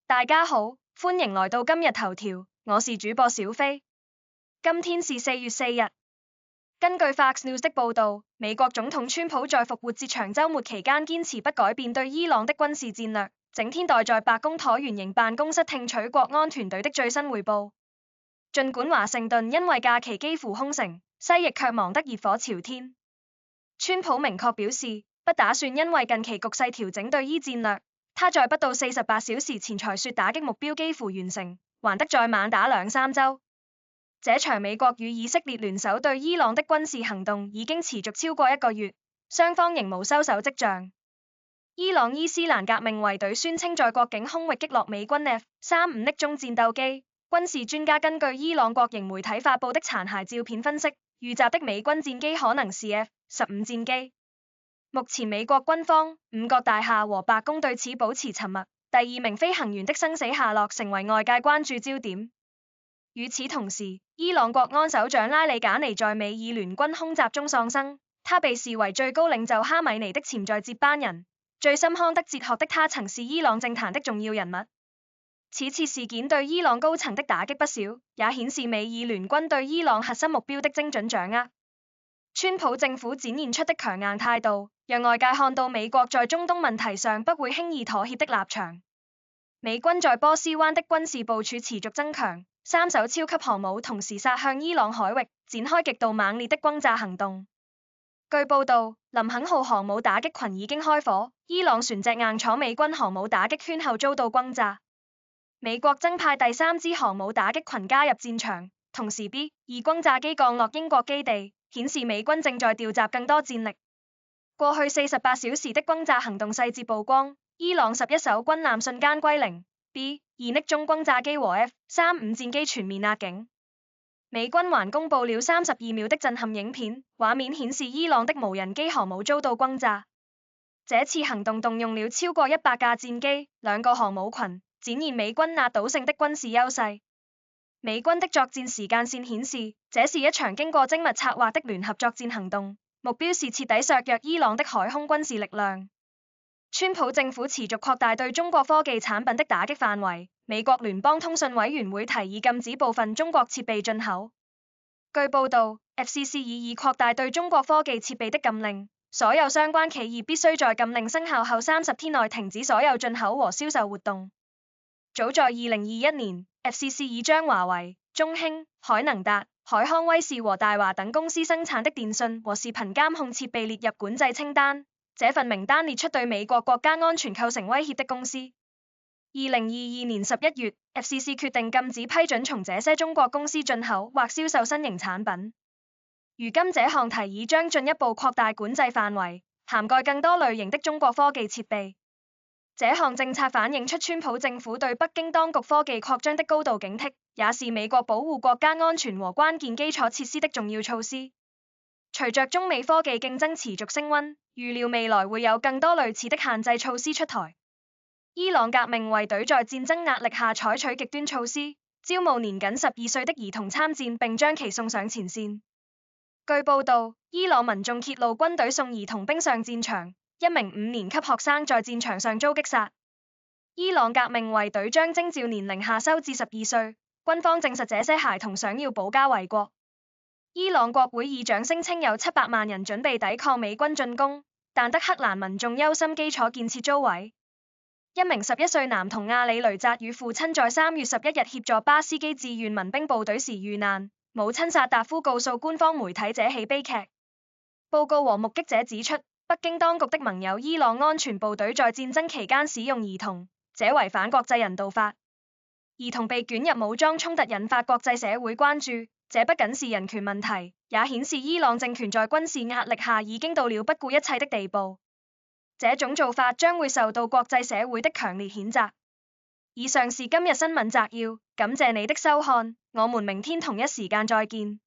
大家好，歡迎來到今日頭條，我是主播小飛。今天是4月4日。根據 Fox News 的報道，美國總統川普在復活節長週末期間堅持不改變對伊朗的軍事戰略，整天待在白宮橢圓形辦公室聽取國安團隊的最新匯報。儘管華盛頓因為假期幾乎空城，西翼卻忙得熱火朝天。川普明確表示，不打算因為近期局勢調整對伊戰略。他在不到48小時前才說打擊目標幾乎完成，還得再猛打2-3週。這場美國與以色列聯手對伊朗的軍事行動已經持續超過1個月，雙方仍無收手跡象。伊朗伊斯蘭革命衛隊宣稱在國境空域擊落美軍 F-35的中戰鬥機，軍事專家根據伊朗國營媒體發布的殘骸照片分析，遇襲的美軍戰機可能是 F-15戰機。目前美國軍方、五角大廈和白宮對此保持沉默。第2名飛行員的生死下落成為外界關注焦點。與此同時，伊朗國安首長拉里賈尼在美以聯軍空襲中喪生，他被視為最高領袖哈米尼的潛在接班人。最深康德哲學的他曾是伊朗政壇的重要人物。此次事件對伊朗高層的打擊不小，也顯示美以聯軍對伊朗核心目標的精準掌握。川普政府展現出的強硬態度，讓外界看到美國在中東問題上不會輕易妥協的立場。美軍在波斯灣的軍事部署持續增強，3艘超級航母同時殺向伊朗海域，展開極度猛烈的轟炸行動。據報道，林肯號航母打擊群已經開火，伊朗船隻硬闖美軍航母打擊圈後遭到轟炸。美國增派第3支航母打擊群加入戰場，同時 B-2轟炸機降落英國基地，顯示美軍正在調集更多戰力。過去48小時的轟炸行動細節曝光，伊朗11艘軍艦瞬間歸零 ，B-2 的中轟炸機和 F-35戰機全面壓境。美軍還公布了32秒的震撼影片，畫面顯示伊朗的無人機航母遭到轟炸。這次行動動用了超過100架戰機、2個航母群，展現美軍壓倒性的軍事優勢。美軍的作戰時間線顯示，這是一場經過精密策劃的聯合作戰行動，目標是徹底削弱伊朗的海空軍事力量。川普政府持續擴大對中國科技產品的打擊範圍，美國聯邦通訊委員會提議禁止部分中國設備進口。據報道 ，FCC 已擴大對中國科技設備的禁令，所有相關企業必須在禁令生效後30天內停止所有進口和銷售活動。早在2021年，FCC 已將華為、中興、海能達、海康威視和大華等公司生產的電訊和視頻監控設備列入管制清單。這份名單列出對美國國家安全構成威脅的公司。2022年11月，FCC 決定禁止批准從這些中國公司進口或銷售新型產品。如今這項提議將進一步擴大管制範圍，涵蓋更多類型的中國科技設備。這項政策反映出川普政府對北京當局科技擴張的高度警惕，也是美國保護國家安全和關鍵基礎設施的重要措施。隨着中美科技競爭持續升溫，預料未來會有更多類似的限制措施出台。伊朗革命衛隊在戰爭壓力下採取極端措施，招募年僅12歲的兒童參戰，並將其送上前線。據報道，伊朗民眾揭露軍隊送兒童兵上戰場，一名5年級學生在戰場上遭擊殺。伊朗革命衛隊將徵召年齡下修至12歲，軍方證實這些孩童想要保家衛國。伊朗國會議長聲稱有700萬人準備抵抗美軍進攻，但德黑蘭民眾憂心基礎建設遭毀。一名11歲男童阿里雷扎與父親在3月11日協助巴斯基志願民兵部隊時遇難，母親薩達夫告訴官方媒體這起悲劇。報告和目擊者指出，北京當局的盟友伊朗安全部隊在戰爭期間使用兒童，這違反國際人道法。兒童被捲入武裝衝突引發國際社會關注，這不僅是人權問題，也顯示伊朗政權在軍事壓力下已經到了不顧一切的地步。這種做法將會受到國際社會的強烈譴責。以上是今日新聞摘要，感謝你的收看，我們明天同一時間再見。